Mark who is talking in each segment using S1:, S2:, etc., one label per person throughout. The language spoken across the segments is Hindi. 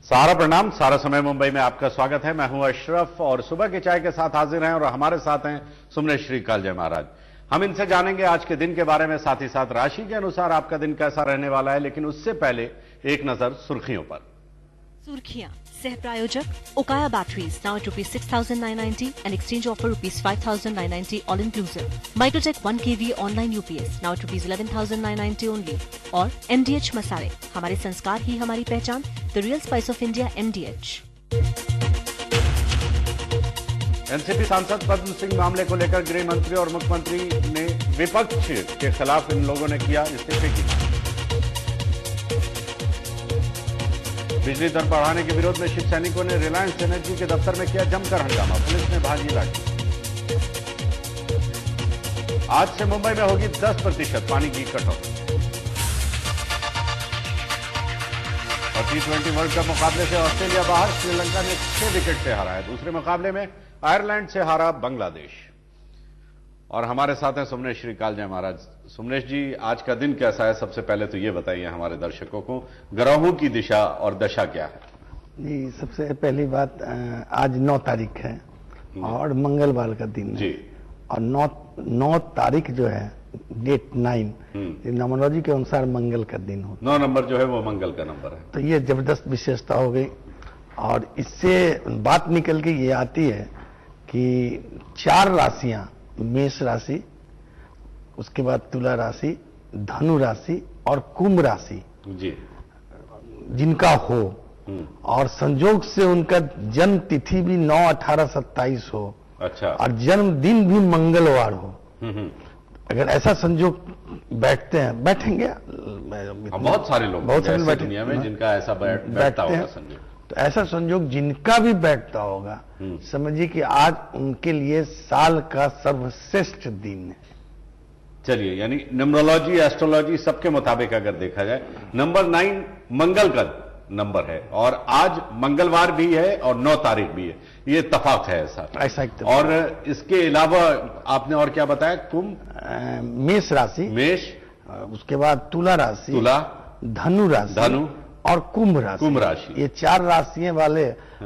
S1: सारा प्रणाम। सारा समय मुंबई में आपका स्वागत है। मैं हूं अशरफ और सुबह की चाय के साथ हाजिर हैं और हमारे साथ हैं सुमनेश श्री कालजय महाराज। हम इनसे जानेंगे आज के दिन के बारे में, साथ ही साथ राशि के अनुसार आपका दिन कैसा रहने वाला है। लेकिन उससे पहले एक नजर सुर्खियों पर।
S2: सुर्खियां सह प्रायोजक उकाया batteries now at ₹6,990 and exchange offer ₹5,990 all inclusive. Microtech 1 kV online UPS now at ₹11,990 only. और MDH मसाले, हमारे संस्कार ही हमारी पहचान, The Real Spice of India MDH.
S1: NCP सांसद पद्म सिंह मामले को लेकर गृह मंत्री और मुख्यमंत्री ने विपक्ष के खिलाफ इन लोगों ने किया इस्तीफे की मांग। बिजली दर बढ़ाने के विरोध में शिव सैनिकों ने रिलायंस एनर्जी के दफ्तर में किया जमकर हंगामा, पुलिस ने भागी लाठी। आज से मुंबई में होगी 10% पानी की कटौती। और T20 वर्ल्ड कप मुकाबले से ऑस्ट्रेलिया बाहर, श्रीलंका ने 6 विकेट से हारा है। दूसरे मुकाबले में आयरलैंड से हारा बांग्लादेश। और हमारे साथ हैं सुमनेश श्री कालजय महाराज। सुमनेश जी, आज का दिन कैसा है? सबसे पहले तो ये बताइए हमारे दर्शकों को, ग्रहों की दिशा और दशा क्या है?
S3: जी, सबसे पहली बात, आज 9 तारीख है और मंगलवार का दिन है
S1: जी। और
S3: 9 तारीख जो है, डेट 9 न्यूमरोलॉजी के अनुसार मंगल का दिन होता है।
S1: 9 नंबर जो है वो मंगल का नंबर है,
S3: तो ये जबरदस्त विशेषता हो गई। और इससे बात निकल के ये आती है कि 4 राशियां, मेष राशि, उसके बाद तुला राशि, धनु राशि और कुंभ राशि
S1: जी,
S3: जिनका हो और संजोग से उनका जन्म तिथि भी 9, 18, 27 हो,
S1: अच्छा,
S3: और जन्मदिन भी मंगलवार हो। अगर ऐसा संजोग बैठेंगे
S1: बहुत सारे लोग,
S3: बहुत सारे
S1: ऐसे दुनिया में जिनका ऐसा बैठता होगा संजोग।
S3: तो ऐसा संजोग जिनका भी बैठता होगा, समझिए कि आज उनके लिए साल का सर्वश्रेष्ठ दिन है।
S1: चलिए, यानी न्यूमरोलॉजी, एस्ट्रोलॉजी सबके मुताबिक अगर देखा जाए, नंबर 9 मंगल का नंबर है और आज मंगलवार भी है और 9 तारीख भी है। ये इत्तेफाक है ऐसा। और इसके अलावा आपने और क्या बताया? कुंभ,
S3: मेष राशि,
S1: मेष,
S3: उसके बाद तुला राशि,
S1: तुला,
S3: धनु राशि,
S1: धनु
S3: और कुंभ राशि। ये 4 राशियां वाले,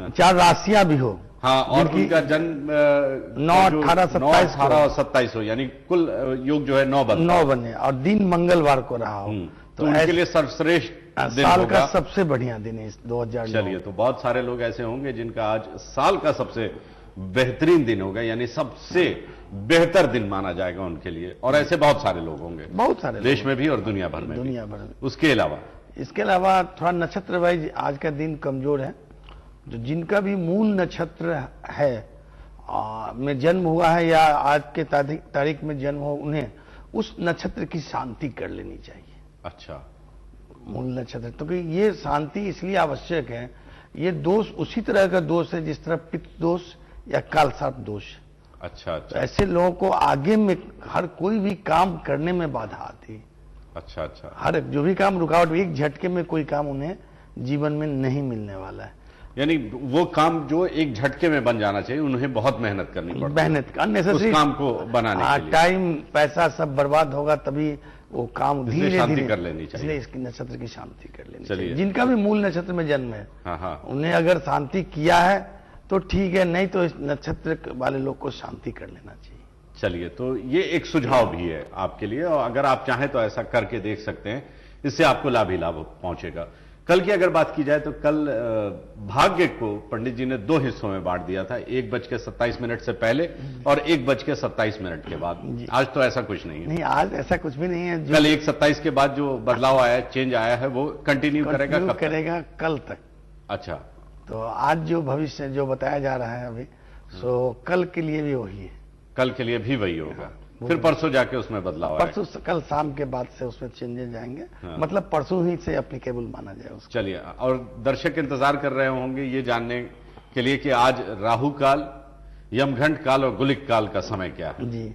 S3: 4 राशियां भी हो।
S1: हाँ, और उनका जन्म
S3: 9, 18,
S1: 27 हो, यानी कुल योग जो है 9
S3: बने और दिन मंगलवार को रहा हो,
S1: तो उनके लिए सर्वश्रेष्ठ दिन
S3: साल
S1: होगा।
S3: का सबसे बढ़िया दिन है 2009।
S1: चलिए, तो बहुत सारे लोग ऐसे होंगे जिनका आज साल का सबसे बेहतरीन दिन होगा, यानी सबसे बेहतर दिन माना जाएगा उनके लिए। और ऐसे बहुत सारे लोग होंगे, बहुत सारे देश में भी और दुनिया भर में। इसके अलावा
S3: थोड़ा नक्षत्र वाइज आज का दिन कमजोर है। जो जिनका भी मूल नक्षत्र है में जन्म हुआ है या आज के तारीख में जन्म हो, उन्हें उस नक्षत्र की शांति कर लेनी चाहिए।
S1: अच्छा,
S3: मूल नक्षत्र, तो कि ये शांति इसलिए आवश्यक है। ये दोष उसी तरह का दोष है जिस तरह पित्त दोष या कालसर्प दोष।
S1: अच्छा।
S3: तो ऐसे लोगों को आगे में हर कोई भी काम करने में बाधा आती है।
S1: अच्छा।
S3: हर जो भी काम रुकावट, एक झटके में कोई काम उन्हें जीवन में नहीं मिलने वाला है।
S1: यानी वो काम जो एक झटके में बन जाना चाहिए, उन्हें बहुत मेहनत करनी पड़ती है।
S3: मेहनत अननेसेसरी
S1: उस काम को बनाने के लिए
S3: टाइम, पैसा सब बर्बाद होगा, तभी वो काम धीरे धीरे
S1: कर लेनी चाहिए।
S3: इसलिए इसकी नक्षत्र की शांति कर लेनी चाहिए। जिनका भी मूल नक्षत्र में जन्म है, उन्हें अगर शांति किया है तो ठीक है, नहीं तो इस नक्षत्र वाले लोग को शांति कर लेना चाहिए।
S1: चलिए, तो ये एक सुझाव भी है आपके लिए, और अगर आप चाहें तो ऐसा करके देख सकते हैं, इससे आपको लाभ ही लाभ पहुंचेगा। कल की अगर बात की जाए तो कल भाग्य को पंडित जी ने 2 हिस्सों में बांट दिया था, 1:27 से पहले और 1:27 के बाद। आज तो ऐसा कुछ नहीं है।
S3: नहीं, आज ऐसा कुछ भी नहीं है।
S1: कल 1:27 के बाद जो बदलाव आया, चेंज आया है, वो कंटिन्यू करेगा
S3: कल तक।
S1: अच्छा,
S3: तो आज जो भविष्य जो बताया जा रहा है अभी, सो कल के लिए भी वही है।
S1: कल के लिए भी वही होगा। फिर परसों जाके उसमें बदलाव आएगा।
S3: परसों, कल शाम के बाद से उसमें चेंजेस जाएंगे। मतलब परसों ही से एप्लीकेबल माना जाए उसको।
S1: चलिए, और दर्शक इंतजार कर रहे होंगे ये जानने के लिए कि आज राहु काल, यमघंट काल और गुलिक काल का समय क्या है।
S3: जी,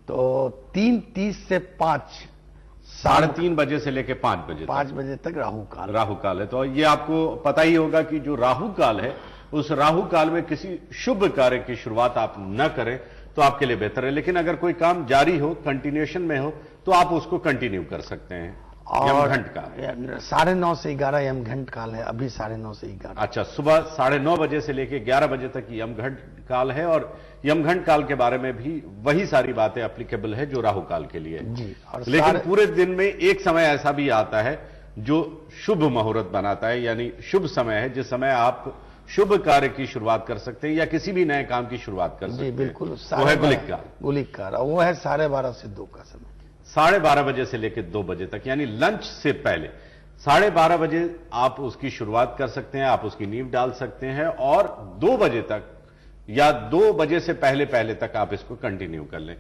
S3: तो 3:30 से 5,
S1: 3:30 बजे से लेकर 5 बजे
S3: तक राहु
S1: काल है। तो ये आपको पता ही होगा कि जो राहु काल है, उस राहु काल में किसी शुभ कार्य की शुरुआत आप न करें तो आपके लिए बेहतर है। लेकिन अगर कोई काम जारी हो, कंटिन्यूएशन में हो, तो आप उसको कंटिन्यू कर सकते हैं।
S3: और
S1: यमघंट काल
S3: 9:30 से 11 यमघंट काल है, अभी 9:30 से 11।
S1: अच्छा, सुबह 9:30 बजे से लेकर 11 बजे तक यमघंट काल है, और यमघंट काल के बारे में भी वही सारी बातें एप्लीकेबल है जो राहु काल के लिए
S3: जी। और
S1: लेकिन पूरे दिन में एक समय ऐसा भी आता है जो शुभ मुहूर्त बनाता है, यानी शुभ समय है जिस समय आप शुभ कार्य की शुरुआत कर सकते हैं या किसी भी नए काम की शुरुआत कर सकते
S3: जी
S1: हैं।
S3: बिल्कुल,
S1: वो है गुलिक काल।
S3: गुलिक काल, और वो है 12:30 से 2 का समय।
S1: 12:30 बजे से लेकर 2 बजे तक, यानी लंच से पहले 12:30 बजे आप उसकी शुरुआत कर सकते हैं, आप उसकी नींव डाल सकते हैं, और 2 बजे तक या 2 बजे से पहले तक आप इसको कंटिन्यू कर लें,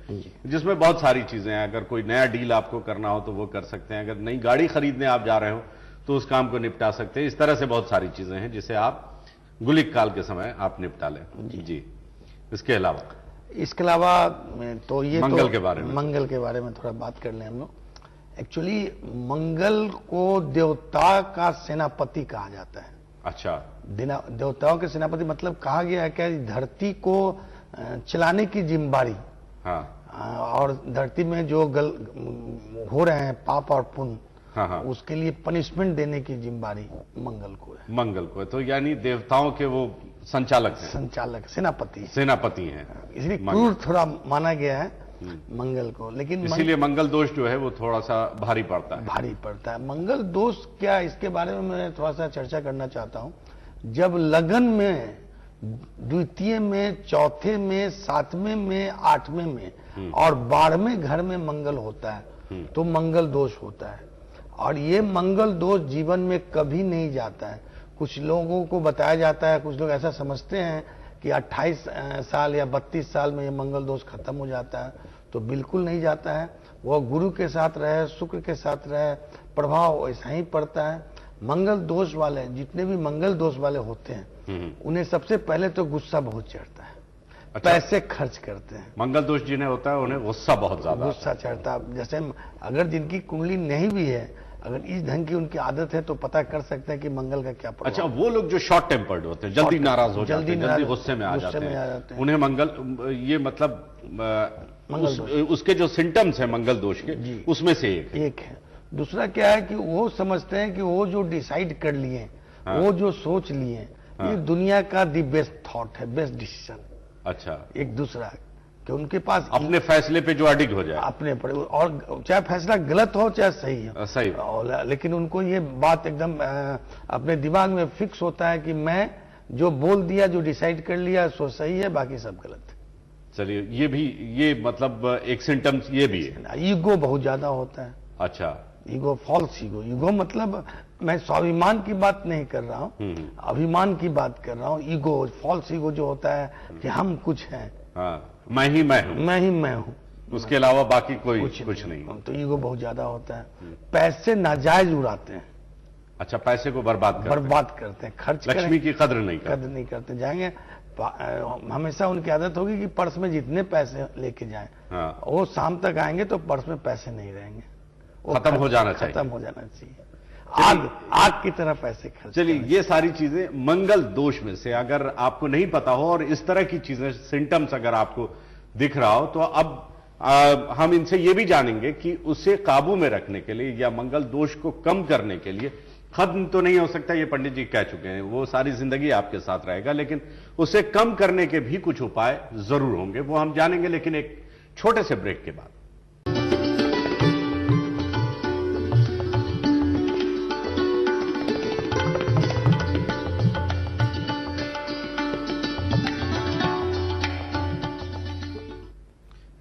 S1: जिसमें बहुत सारी चीजें हैं। अगर कोई नया डील आपको करना हो तो वो कर सकते हैं, अगर नई गाड़ी खरीदने आप जा रहे हो तो उस काम को निपटा सकते हैं। इस तरह से बहुत सारी चीजें हैं जिसे आप गुलिक काल के समय आप निपटा लें जी। इसके अलावा
S3: तो ये
S1: मंगल
S3: तो
S1: के बारे में,
S3: मंगल के बारे में थोड़ा बात कर लें हम लोग। एक्चुअली मंगल को देवता का सेनापति कहा जाता है।
S1: अच्छा,
S3: देवताओं के सेनापति मतलब कहा गया है कि धरती को चलाने की जिम्मेदारी,
S1: हाँ,
S3: और धरती में जो हो रहे हैं पाप और पुण्य,
S1: हाँ,
S3: उसके लिए पनिशमेंट देने की जिम्मेदारी मंगल को है।
S1: मंगल को है, तो यानी देवताओं के वो संचालक हैं,
S3: संचालक, सेनापति
S1: हैं,
S3: इसलिए क्रूर थोड़ा माना गया है मंगल को। लेकिन
S1: इसीलिए मंगल दोष जो है वो थोड़ा सा भारी पड़ता है।
S3: मंगल दोष क्या, इसके बारे में मैं थोड़ा सा चर्चा करना चाहता हूं। जब लगन में, द्वितीय में, चौथे में, 7वें में, 8वें में और 12वें घर में मंगल होता है तो मंगल दोष होता है, और ये मंगल दोष जीवन में कभी नहीं जाता है। कुछ लोगों को बताया जाता है, कुछ लोग ऐसा समझते हैं कि 28 साल या 32 साल में ये मंगल दोष खत्म हो जाता है, तो बिल्कुल नहीं जाता है। वो गुरु के साथ रहे, शुक्र के साथ रहे, प्रभाव वैसा ही पड़ता है। मंगल दोष वाले, जितने भी मंगल दोष वाले होते हैं, उन्हें सबसे पहले तो गुस्सा बहुत चढ़ता है। अच्छा, पैसे खर्च करते हैं।
S1: मंगल दोष जिन्हें होता है उन्हें गुस्सा बहुत ज्यादा,
S3: गुस्सा चढ़ता है। जैसे अगर जिनकी कुंडली नहीं भी है, अगर इस ढंग की उनकी आदत है तो पता कर सकते हैं कि मंगल का क्या प्रभाव।
S1: अच्छा, वो लोग जो शॉर्ट टेम्पर्ड होते हैं, जल्दी नाराज हो जाते हैं, जल्दी गुस्से में आ जाते हैं, उन्हें मंगल, ये मतलब उसके जो सिम्टम्स हैं मंगल दोष के, उसमें से एक है।
S3: दूसरा क्या है कि वो समझते हैं कि वो जो डिसाइड कर लिए, वो जो सोच लिए, ये दुनिया का दी बेस्ट थॉट है, बेस्ट डिसीजन।
S1: अच्छा,
S3: एक दूसरा कि उनके पास
S1: अपने फैसले पे जो अडिग हो जाए,
S3: अपने पर, और चाहे फैसला गलत हो चाहे सही हो,
S1: सही,
S3: लेकिन उनको ये बात एकदम अपने दिमाग में फिक्स होता है कि मैं जो बोल दिया, जो डिसाइड कर लिया, सो सही है, बाकी सब गलत है।
S1: चलिए, ये भी, ये मतलब एक सिम्टम्स ये भी है।
S3: ईगो बहुत ज्यादा होता है।
S1: अच्छा,
S3: ईगो, फॉल्स ईगो। ईगो मतलब मैं स्वाभिमान की बात नहीं कर रहा हूं, अभिमान की बात कर रहा हूं। ईगो, फॉल्स ईगो जो होता है कि हम कुछ हैं,
S1: मैं ही मैं हूं, उसके अलावा बाकी कोई कुछ नहीं।
S3: तो ईगो बहुत ज्यादा होता है। पैसे नाजायज उड़ाते हैं।
S1: अच्छा, पैसे को बर्बाद
S3: करते हैं, खर्च,
S1: लक्ष्मी की कद्र नहीं
S3: करते। जाएंगे हमेशा उनकी आदत होगी कि पर्स में जितने पैसे लेके जाएं, वो शाम तक आएंगे तो पर्स में पैसे नहीं रहेंगे,
S1: खत्म हो जाना
S3: चाहिए। आग की तरह पैसे खर्च।
S1: चलिए, ये सारी चीजें मंगल दोष में से, अगर आपको नहीं पता हो और इस तरह की चीजें, सिम्टम्स अगर आपको दिख रहा हो, तो अब हम इनसे ये भी जानेंगे कि उसे काबू में रखने के लिए या मंगल दोष को कम करने के लिए, खत्म तो नहीं हो सकता, ये पंडित जी कह चुके हैं, वो सारी जिंदगी आपके साथ रहेगा, लेकिन उसे कम करने के भी कुछ उपाय जरूर होंगे, वो हम जानेंगे, लेकिन एक छोटे से ब्रेक के बाद।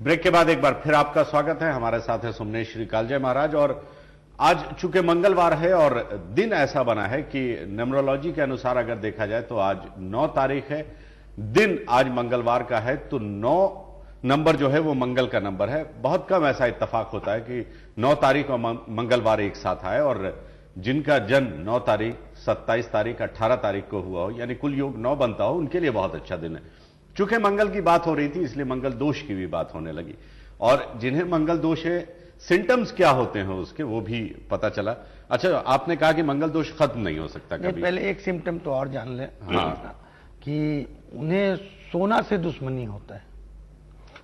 S1: ब्रेक के बाद एक बार फिर आपका स्वागत है। हमारे साथ है सुमने श्री कालजय महाराज, और आज चूंकि मंगलवार है और दिन ऐसा बना है कि न्यूमरोलॉजी के अनुसार अगर देखा जाए तो आज 9 तारीख है, दिन आज मंगलवार का है, तो 9 नंबर जो है वो मंगल का नंबर है। बहुत कम ऐसा इत्तेफाक होता है कि 9 तारीख और मंगलवार एक साथ आए, और जिनका जन्म 9 तारीख, 27 तारीख, 18 तारीख को हुआ हो, यानी कुल योग 9 बनता हो, उनके लिए बहुत अच्छा दिन है। चूंकि मंगल की बात हो रही थी इसलिए मंगल दोष की भी बात होने लगी, और जिन्हें मंगल दोष है, सिम्टम्स क्या होते हैं उसके, वो भी पता चला। अच्छा, आपने कहा कि मंगल दोष खत्म नहीं हो सकता कभी।
S3: पहले एक सिम्टम तो और जान ले, कि उन्हें सोना से दुश्मनी होता है।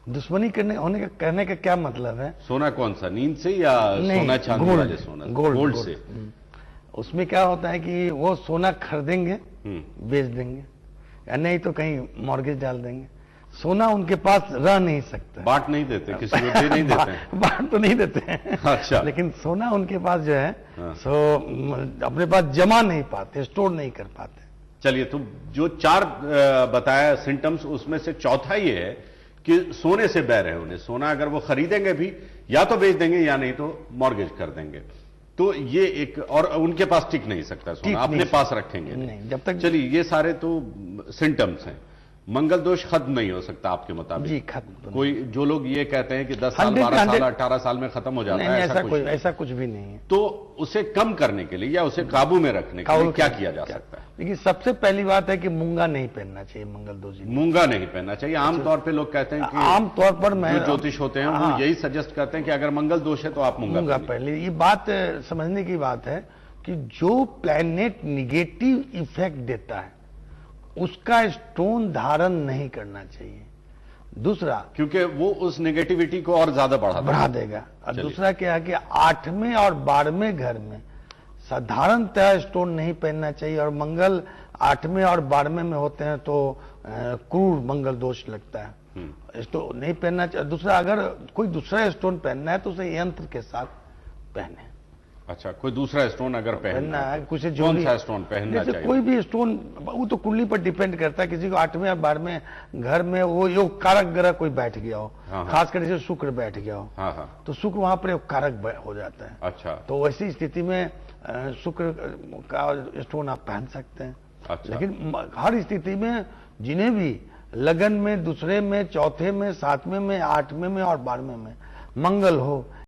S3: दुश्मनी करने होने का कहने का क्या मतलब है?
S1: सोना कौन सा, नींद से या
S3: नहीं,
S1: सोना चांदी
S3: गोल्ड,
S1: वाले सोना?
S3: गोल्ड
S1: से।
S3: उसमें क्या होता है कि वो सोना खरीदेंगे, बेच देंगे, या नहीं तो कहीं मॉर्गेज डाल देंगे। सोना उनके पास रह नहीं सकता।
S1: बांट नहीं देते, किसी को दे नहीं देते हैं।
S3: बांट तो नहीं देते हैं।
S1: अच्छा।
S3: लेकिन सोना उनके पास जो है
S1: हाँ।
S3: सो अपने पास जमा नहीं पाते, स्टोर नहीं कर पाते।
S1: चलिए, तो जो 4 बताया सिम्टम्स, उसमें से चौथा ये है कि सोने से बैर है उन्हें। सोना अगर वो खरीदेंगे भी, या तो बेच देंगे या नहीं तो मॉर्गेज कर देंगे। तो ये एक, और उनके पास टिक नहीं सकता सोना, अपने पास रखेंगे
S3: नहीं जब तक।
S1: चलिए, ये सारे तो सिम्टम्स हैं। मंगल दोष खत्म नहीं हो सकता आपके मुताबिक?
S3: जी खत्म।
S1: कोई जो लोग ये कहते हैं कि 10 साल, 12 साल, 18 साल में खत्म हो जाता है,
S3: ऐसा कुछ भी नहीं है।
S1: तो उसे कम करने के लिए या उसे काबू में रखने के लिए क्या किया जा सकता है?
S3: देखिए, सबसे पहली बात है कि मूंगा नहीं पहनना चाहिए मंगल दोष दिन।
S1: मूंगा नहीं पहनना चाहिए। आमतौर पे लोग कहते हैं कि
S3: आमतौर पर मैं
S1: जो ज्योतिष होते हैं वो यही सजेस्ट करते हैं कि अगर मंगल दोष है तो आप मूंगा
S3: पहन लीजिए। ये बात समझने की बात है कि जो प्लैनेट निगेटिव इफेक्ट देता है उसका स्टोन धारण नहीं करना चाहिए। दूसरा,
S1: क्योंकि वो उस नेगेटिविटी को और ज्यादा बढ़ा
S3: देगा। और दूसरा क्या है कि 8वें और 12वें घर में साधारणतः स्टोन नहीं पहनना चाहिए, और मंगल 8वें और 12वें में होते हैं तो क्रूर मंगल दोष लगता है, स्टोन नहीं पहनना चाहिए। दूसरा, अगर कोई दूसरा स्टोन पहनना है तो उसे यंत्र के साथ पहने।
S1: अच्छा, कोई दूसरा स्टोन अगर पहनना है,
S3: कुछ
S1: कौन सा स्टोन पहनना चाहिए?
S3: कोई भी स्टोन, वो तो कुंडली पर डिपेंड करता है। किसी को 8वें या 12वें घर में वो योग कारक ग्रह कोई बैठ गया हो, खासकर जैसे शुक्र बैठ गया हो, तो शुक्र वहां पर योग कारक हो जाता है।
S1: अच्छा।
S3: तो वैसी स्थिति में शुक्र का स्टोन आप पहन सकते हैं।
S1: अच्छा।
S3: लेकिन हर स्थिति में जिन्हें भी लगन में, दूसरे में, चौथे में, 7वें में, 8वें में और 12वें में मंगल हो,